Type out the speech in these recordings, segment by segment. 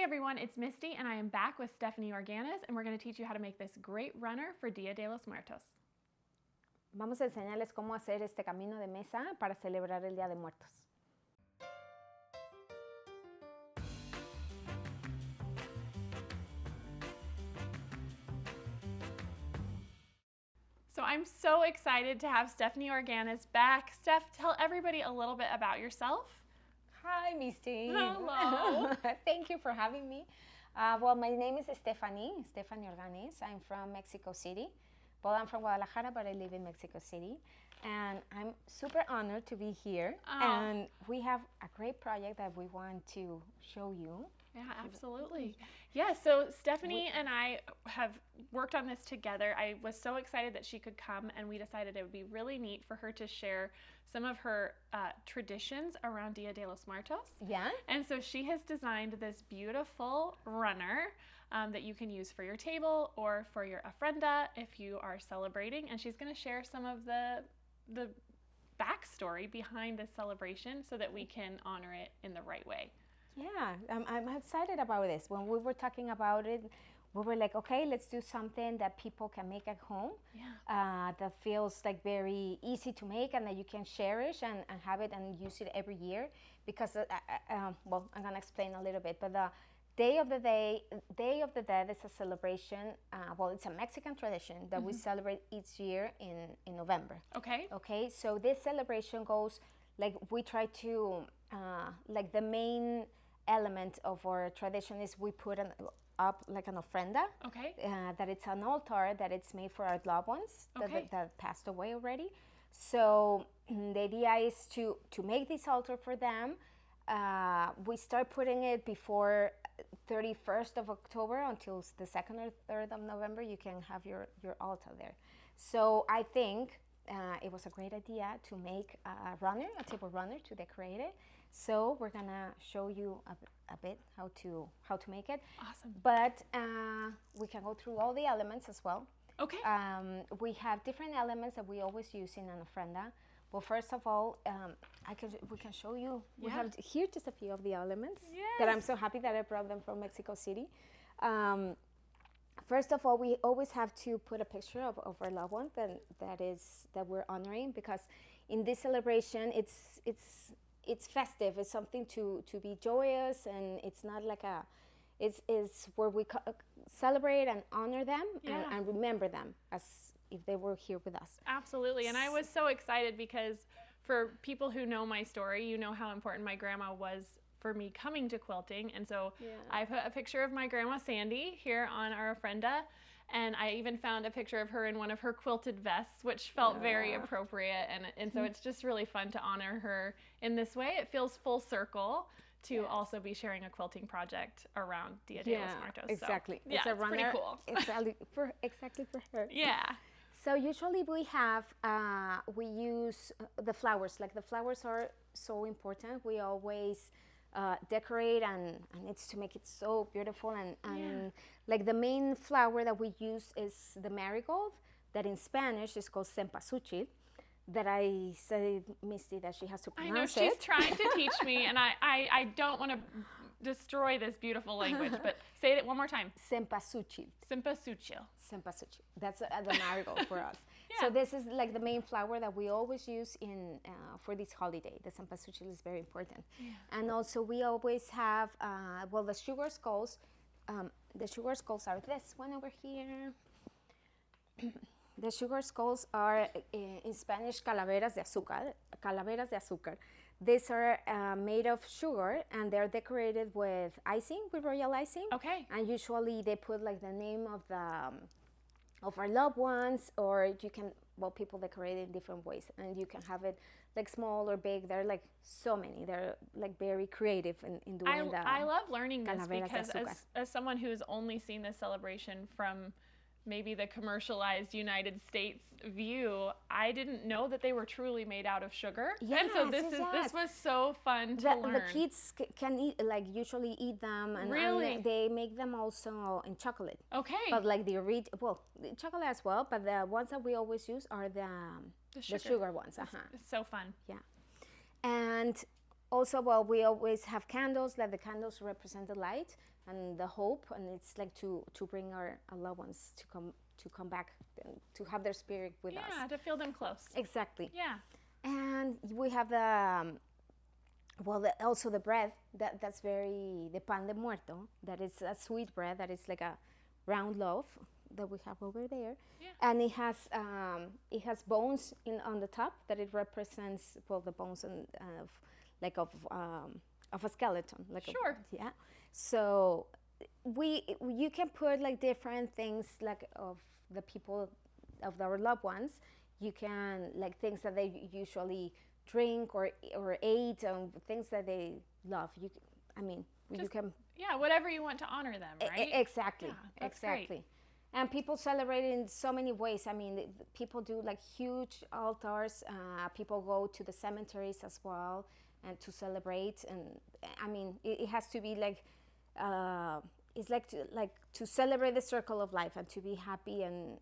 everyone, it's Misty and I am back with Stephanie Organes and we're going to teach you how to make this great runner for Dia De Los Muertos. Vamos a enseñarles cómo hacer este camino de mesa para celebrar el Día de Muertos. So I'm so excited to have Stephanie Organes back. Steph, tell everybody a little bit about yourself. Hi, Misty. Hello. Thank you for having me. Well, my name is Stephanie Organes. I'm from Mexico City. Well, I'm from Guadalajara, but I live in Mexico City. And I'm super honored to be here. Oh. And we have a great project that we want to show you. Yeah, absolutely. Yeah, so Stephanie and I have worked on this together. I was so excited that she could come, and we decided it would be really neat for her to share some of her traditions around Dia De Los Muertos. Yeah. And so she has designed this beautiful runner that you can use for your table or for your ofrenda if you are celebrating. And she's going to share some of the backstory behind this celebration so that we can honor it in the right way. Yeah, I'm excited about this. When we were talking about it, we were like, okay, let's do something that people can make at home. Yeah. That feels like very easy to make and that you can cherish and have it and use it every year. Because, well, I'm going to explain a little bit. But the Day of the Dead is a celebration. Well, it's a Mexican tradition that we celebrate each year in November. Okay. Okay, so this celebration goes, like, we try to, like, the main element of our tradition is we put up like an ofrenda. Okay. That it's an altar that it's made for our loved ones Okay. that passed away already. So the idea is to make this altar for them. We start putting it before 31st of October until the 2nd or 3rd of November. You can have your altar there. So I think it was a great idea to make a table runner to decorate it. So we're gonna show you a bit how to make it. Awesome. But we can go through all the elements as well. Okay. We have different elements that we always use in an ofrenda. Well, first of all, we can show you. We have here just a few of the elements that I'm so happy that I brought them from Mexico City. First of all, we always have to put a picture of our loved one that we're honoring, because in this celebration, it's festive. It's something to be joyous, and it's not like it's where we celebrate and honor them and remember them as if they were here with us. Absolutely. And I was so excited because for people who know my story, you know how important my grandma was for me coming to quilting. And so I put a picture of my grandma Sandy here on our ofrenda, and I even found a picture of her in one of her quilted vests, which felt very appropriate. And so it's just really fun to honor her in this way. It feels full circle to also be sharing a quilting project around Dia De Los Muertos. Exactly. So, it's pretty cool. Exactly for her. Yeah. So usually we use the flowers. Like, the flowers are so important. We always decorate and it's to make it so beautiful. And like, the main flower that we use is the marigold, that in Spanish is called cempasúchil. That I said, Misty, that she has to pronounce it. I know, she's trying to teach me, and I don't want to destroy this beautiful language, but say it one more time. Cempasúchil. Cempasúchil. Cempasúchil. That's the marigold for us. So this is like the main flower that we always use for this holiday. The cempasúchil is very important. And also we always have, well, the sugar skulls. The sugar skulls are this one over here. The sugar skulls are, in Spanish, calaveras de azúcar. These are made of sugar, and they're decorated with icing, with royal icing. Okay. And usually they put like the name of our loved ones, or you can, well, people decorate it in different ways, and you can have it like small or big. There are like so many. They're like very creative in doing that. I love learning this because de as someone who's only seen this celebration from maybe the commercialized United States view, I didn't know that they were truly made out of sugar. And so this was so fun to learn. The kids can eat, like, usually eat them, and, really? and they make them also in chocolate. Okay. But like the chocolate as well, but the ones that we always use are the sugar ones. It's so fun. Yeah. And Also, well, we always have candles. Like the candles represent the light and the hope, and it's like to bring our loved ones to come back, to have their spirit with us. Yeah, to feel them close. Exactly. Yeah. And we have the also the bread that's very the pan de muerto. That is a sweet bread that is like a round loaf that we have over there. Yeah. And it has bones on the top that it represents, well, the bones of a skeleton. Like sure. Yeah. So you can put like different things like of the people, of our loved ones. You can like things that they usually drink or eat, things that they love. You can. Yeah, whatever you want to honor them, right? Exactly. Yeah, that's exactly. Great. And people celebrate in so many ways. I mean, people do like huge altars. People go to the cemeteries as well and to celebrate. And I mean, it has to be like it's like to celebrate the circle of life and to be happy and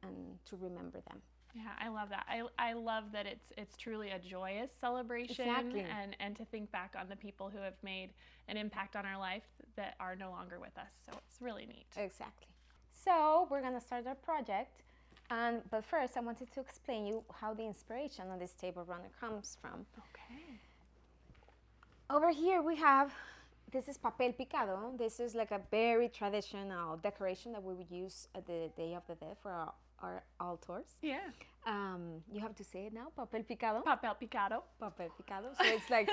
to remember them. Yeah, I love that. I love that it's truly a joyous celebration. Exactly. And to think back on the people who have made an impact on our life that are no longer with us. So it's really neat. Exactly. So we're gonna start our project, but first I wanted to explain you how the inspiration on this table runner comes from. Okay. Over here we have, this is Papel Picado. This is like a very traditional decoration that we would use at the Day of the Dead for our altars. Yeah. You have to say it now, Papel Picado. Papel Picado. Papel Picado. So it's like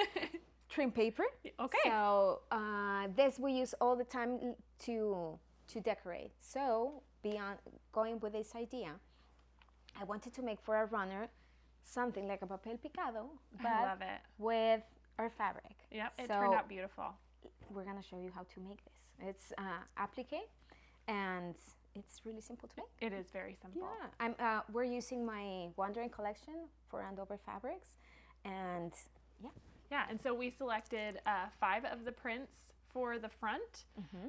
trim paper. Okay. So this we use all the time to decorate. So beyond going with this idea, I wanted to make for a runner something like a Papel Picado, but I love it. with our fabric. Yep, it turned out beautiful. We're gonna show you how to make this. It's applique, and it's really simple to make. It is very simple. Yeah, we're using my Wandering collection for Andover fabrics, and yeah. Yeah, and so we selected 5 of the prints for the front,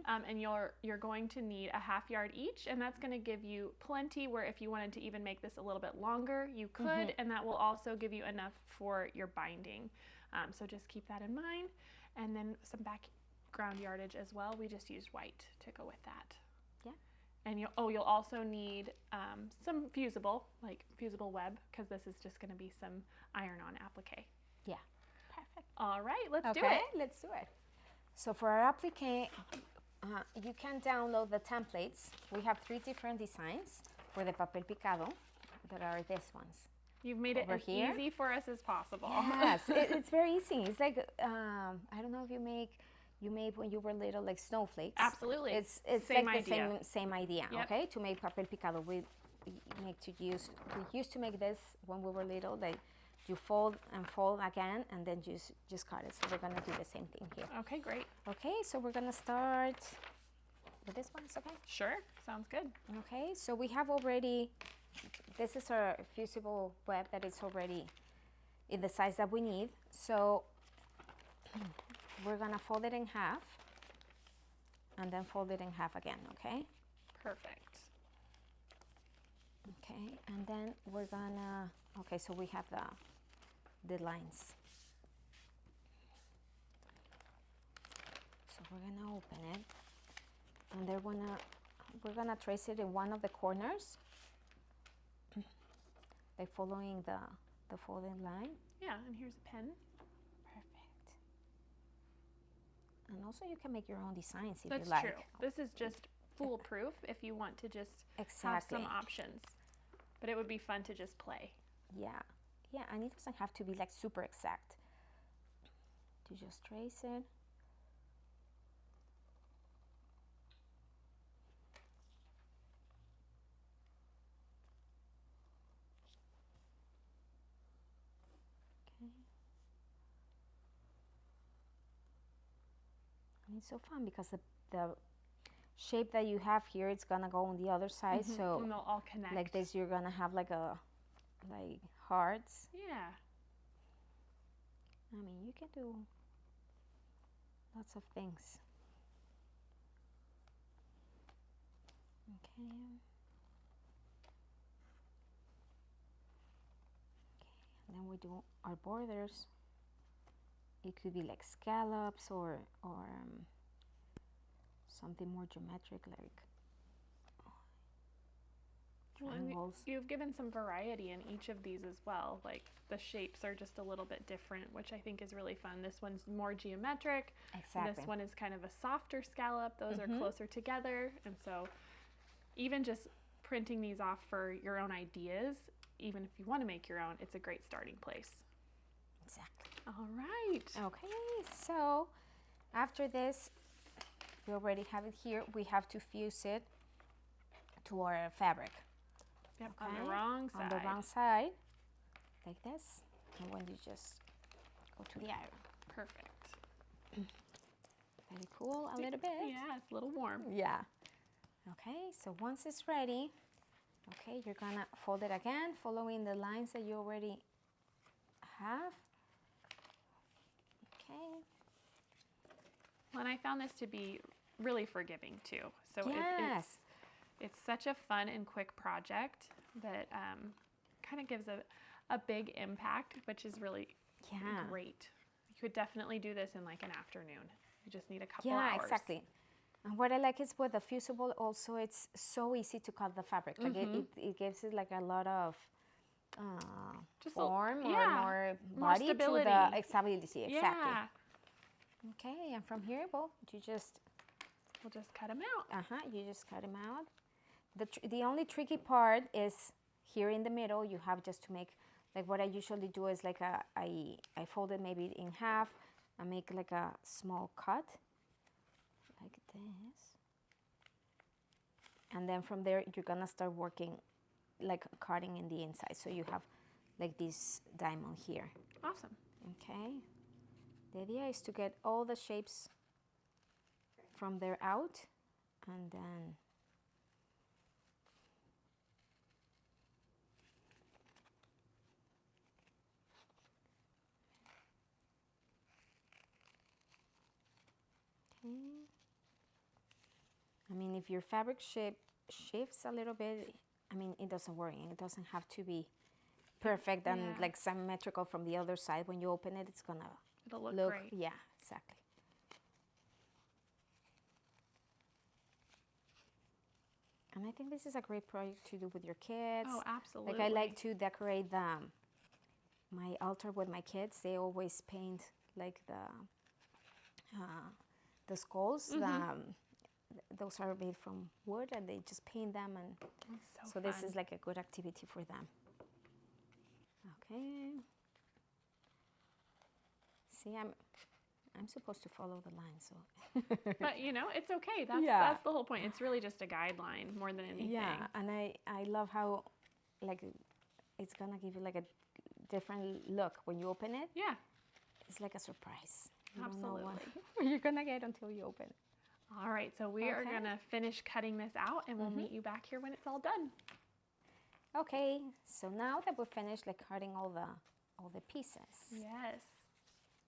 and you're going to need a half yard each, and that's going to give you plenty where if you wanted to even make this a little bit longer, you could, and that will also give you enough for your binding. So just keep that in mind, and then some background yardage as well. We just used white to go with that. Yeah. And you'll also need some fusible web, because this is just going to be some iron-on applique. Yeah. Perfect. All right, let's do it. Okay, let's do it. So for our applique, you can download the templates. We have 3 different designs for the Papel Picado that are these ones. You've made it as easy for us as possible. Yes, it's very easy. It's like, I don't know if you made when you were little, like snowflakes. Absolutely. It's same like idea. the same idea, Yep. okay? To make Papel Picado, we used to make this when we were little. Like, you fold and fold again, and then just cut it. So we're gonna do the same thing here. Okay, great. Okay, so we're gonna start with this one. Is okay? Sure, sounds good. Okay, so we have already, this is our fusible web that is already in the size that we need. So we're gonna fold it in half, and then fold it in half again, okay? Perfect. Okay, and then we're gonna, okay, so we have the lines. So we're gonna open it, and we're gonna trace it in one of the corners, like following the folding line. Yeah, and here's a pen. Perfect. And also you can make your own designs if That's you like. true. This is just foolproof if you want to just have some options. But it would be fun to just play. Yeah, yeah, and it doesn't have to be like super exact. To just trace it. Okay. And it's so fun because the shape that you have here, it's gonna go on the other side. So and they'll all connect. like this, you're gonna have like hearts. Yeah. I mean, you can do lots of things. Okay. Okay, and then we do our borders. it could be like scallops or something more geometric, like triangles. You've given some variety in each of these as well. Like the shapes are just a little bit different, which I think is really fun. This one's more geometric. Exactly. This one is kind of a softer scallop. Those are closer together. And so even just printing these off for your own ideas, even if you want to make your own, it's a great starting place. Exactly. All right. Okay, so after this, we already have it here. We have to fuse it to our fabric. Yep, okay? On the wrong side. On the wrong side, like this. And when you just go to the iron. Perfect. Very cool, a little bit. Yeah, it's a little warm. Yeah. Okay, so once it's ready, okay, you're gonna fold it again, following the lines that you already have. Okay. Well, and I found this to be really forgiving too. So yes. it's such a fun and quick project that kind of gives a big impact, which is really great. You could definitely do this in like an afternoon. You just need a couple hours. Yeah, exactly. And what I like is with the fusible also, it's so easy to cut the fabric. Like it gives it like a lot of form or more body stability. to the stability. Exactly. Yeah. Okay, and from here, well, we'll just cut them out. You just cut them out. The only tricky part is here in the middle. You have just to make, like what I usually do is like I fold it maybe in half and make like a small cut like this. And then from there, you're gonna start working, like cutting in the inside. So you have like this diamond here. Awesome. Okay. The idea is to get all the shapes from there out, and then okay. I mean, if your fabric shifts a little bit, I mean, it doesn't worry. It doesn't have to be perfect and like symmetrical from the other side. When you open it, it's gonna It'll look great. Yeah, exactly. And I think this is a great project to do with your kids. Oh, absolutely. Like I like to decorate my altar with my kids. They always paint like the skulls. Those are made from wood, and they just paint them, and so this is like a good activity for them. Okay. See, I'm supposed to follow the line, so. But you know, it's okay. That's the whole point. It's really just a guideline more than anything. Yeah, and I love how, like, it's gonna give you like a different look when you open it. Yeah. It's like a surprise. Absolutely. You don't know what you're gonna get until you open it. All right, so we are gonna finish cutting this out, and we'll meet you back here when it's all done. Okay, so now that we've finished like cutting all the pieces. Yes.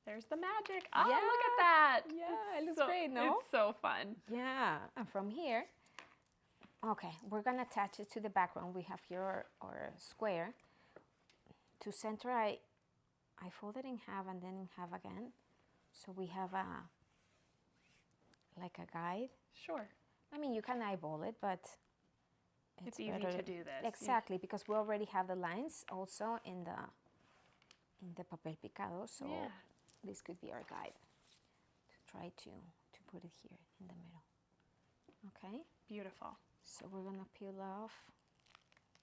There's the magic. Oh, look at that. Yeah, it looks great, no? It's so fun. Yeah, and from here, okay, we're gonna attach it to the background. We have here our square. To center, I fold it in half and then in half again. So we have like a guide. Sure. I mean, you can eyeball it, but it's easy to do this. Exactly, because we already have the lines also in the Papel Picado, so this could be our guide to try to put it here in the middle. Okay? Beautiful. So we're gonna peel off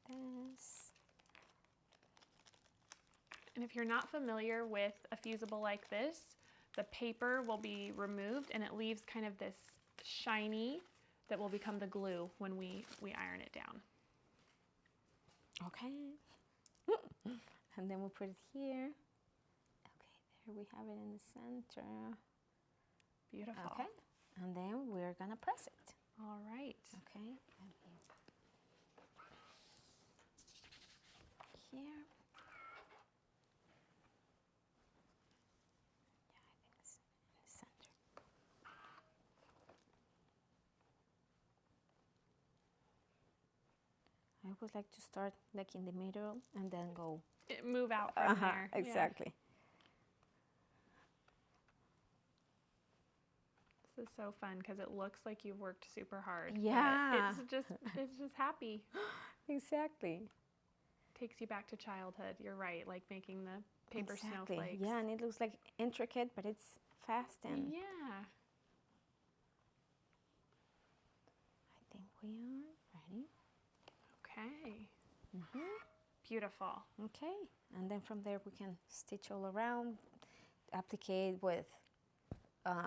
this. And if you're not familiar with a fusible like this, the paper will be removed and it leaves kind of this shiny that will become the glue when we iron it down. Okay. And then we'll put it here. Okay, there we have it in the center. Beautiful. Okay, and then we're gonna press it. All right. Okay. Here. I always like to start like in the middle and then go. Move out from there. Exactly. This is so fun because it looks like you've worked super hard. Yeah. It's just happy. Exactly. Takes you back to childhood. You're right, like making the paper snowflakes. Yeah, and it looks like intricate, but it's fast and. Yeah. I think we are ready. Okay. Mm-hmm. Beautiful. Okay, and then from there we can stitch all around, applicate with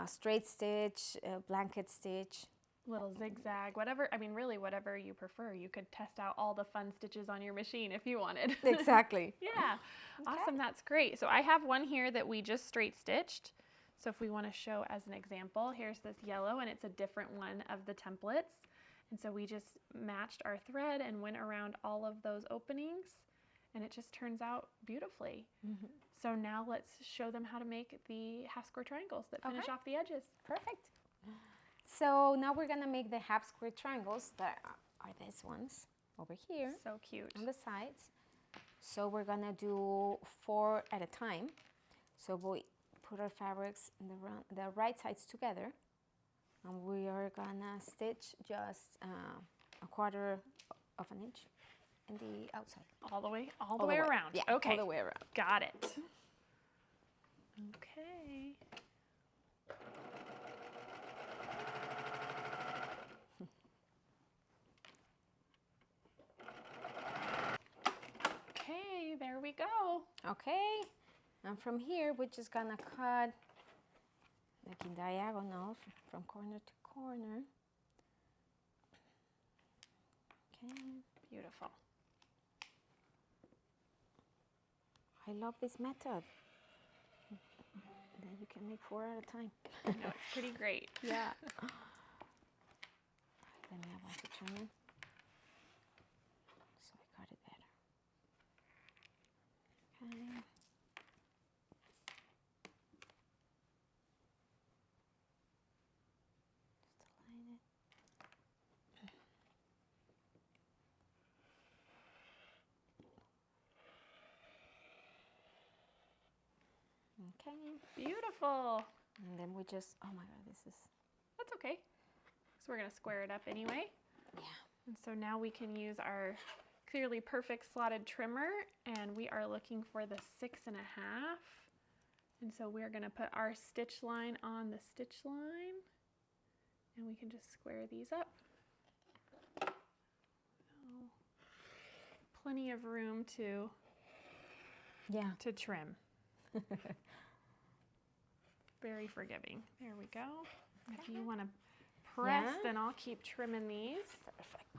straight stitch, blanket stitch. Little zigzag, whatever, I mean, really whatever you prefer. You could test out all the fun stitches on your machine if you wanted. Exactly. Yeah. Okay. Awesome, that's great. So I have one here that we just straight stitched. So if we want to show as an example, here's this yellow and it's a different one of the templates. And so we just matched our thread and went around all of those openings and it just turns out beautifully. Mm-hmm. So now let's show them how to make the half square triangles that finish off the edges. Perfect. So now we're gonna make the half square triangles that are these ones over here. So cute. On the sides. So we're gonna do 4 at a time. So we put our fabrics in the right sides together. And we are gonna stitch just a 1/4 of an inch in the outside. All the way around. Yeah, okay. all the way around. Got it. Okay. Okay, there we go. Okay, and from here we're just gonna cut like in diagonal from corner to corner. Okay. Beautiful. I love this method. Then you can make 4 at a time. I know, it's pretty great. Yeah. Then I want to turn it so I got it better. Okay. Just align it. Okay. Beautiful. And then we just, oh my God, this is. That's okay. So we're going to square it up anyway. Yeah. And so now we can use our clearly perfect slotted trimmer and we are looking for the 6.5. And so we're going to put our stitch line on the stitch line and we can just square these up. Oh, plenty of room to trim. Very forgiving. There we go. If you want to press, then I'll keep trimming these. Perfect.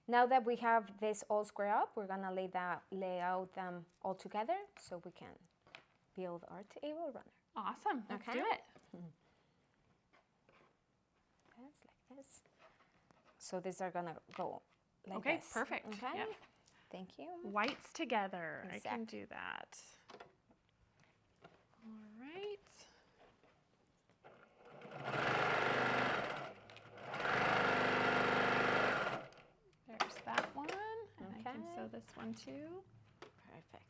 Now that we have this all square up, we're gonna lay out them all together so we can build our table runner. Awesome. Let's do it. That's like this. So these are gonna go like this. Okay, this. perfect. Okay. Yep. Thank you. Whites together. Exactly. I can do that. All right. There's that one. And I can sew this one too. Perfect.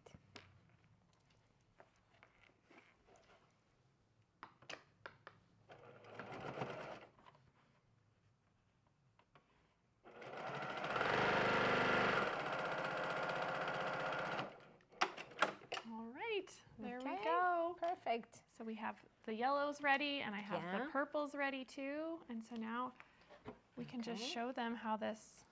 There we go. Perfect. So we have the yellows ready and I have the purples ready too. And so now we can just show them how this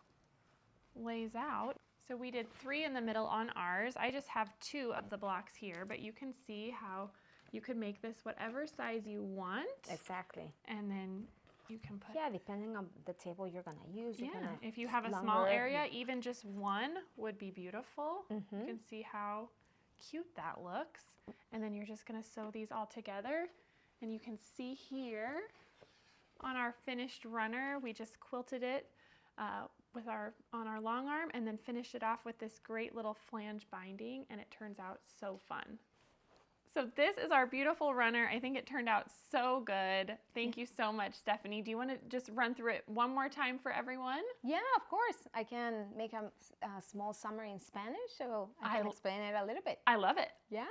lays out. So we did 3 in the middle on ours. I just have 2 of the blocks here, but you can see how you could make this whatever size you want. Exactly. And then you can put... Yeah, depending on the table you're gonna use. If you have a small area, even just 1 would be beautiful. Mm-hmm. You can see how cute that looks. And then you're just gonna sew these all together. And you can see here on our finished runner, we just quilted it on our long arm and then finished it off with this great little flange binding, and it turns out so fun. So this is our beautiful runner. I think it turned out so good. Thank you so much, Stephanie. Do you want to just run through it one more time for everyone? Yeah, of course. I can make a small summary in Spanish, so I can explain it a little bit. I love it. Yeah.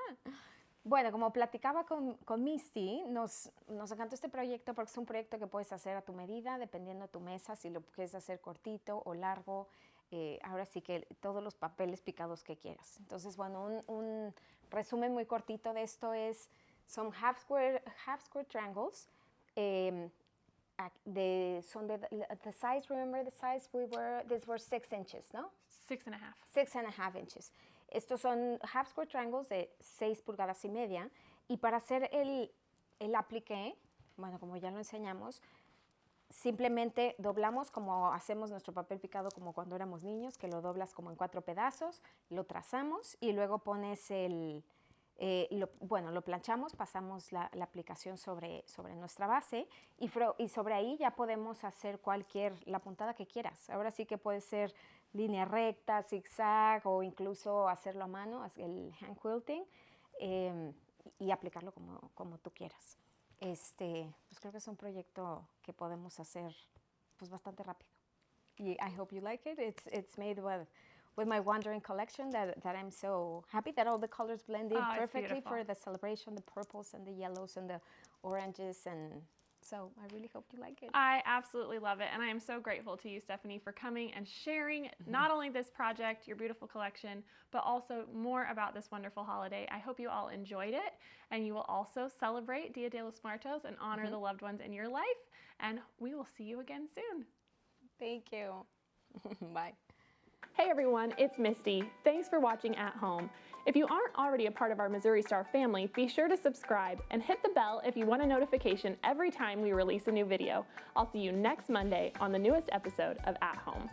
Bueno, como platicaba con Misty, nos encantó este proyecto porque es un proyecto que puedes hacer a tu medida, dependiendo de tu mesa, si lo quieres hacer cortito o largo. Ahora sí que todos los papeles picados que quieras. Entonces, bueno, un resumen muy cortito de esto es, son half square triangles. The size, remember the size? These were 6 inches, ¿no? 6.5. 6.5 inches. Estos son half square triangles de 6 pulgadas y media. Y para hacer el apliqué, bueno, como ya lo enseñamos, simplemente doblamos como hacemos nuestro papel picado como cuando éramos niños, que lo doblas como en 4 pedazos, lo trazamos y luego pones lo planchamos, pasamos la aplicación sobre nuestra base y sobre ahí ya podemos hacer la puntada que quieras. Ahora sí que puede ser línea recta, zigzag o incluso hacerlo a mano, el hand quilting, y aplicarlo como tú quieras. Pues creo que es un proyecto que podemos hacer pues bastante rápido. I hope you like it. It's made with my wandering collection that I'm so happy that all the colors blend in perfectly for the celebration, the purples and the yellows and the oranges, and so I really hope you like it. I absolutely love it, and I am so grateful to you, Stephanie, for coming and sharing not only this project, your beautiful collection, but also more about this wonderful holiday. I hope you all enjoyed it, and you will also celebrate Dia De Los Muertos and honor the loved ones in your life, and we will see you again soon. Thank you. Bye. Hey everyone, it's Misty. Thanks for watching at home. If you aren't already a part of our Missouri Star family, be sure to subscribe and hit the bell if you want a notification every time we release a new video. I'll see you next Monday on the newest episode of At Home.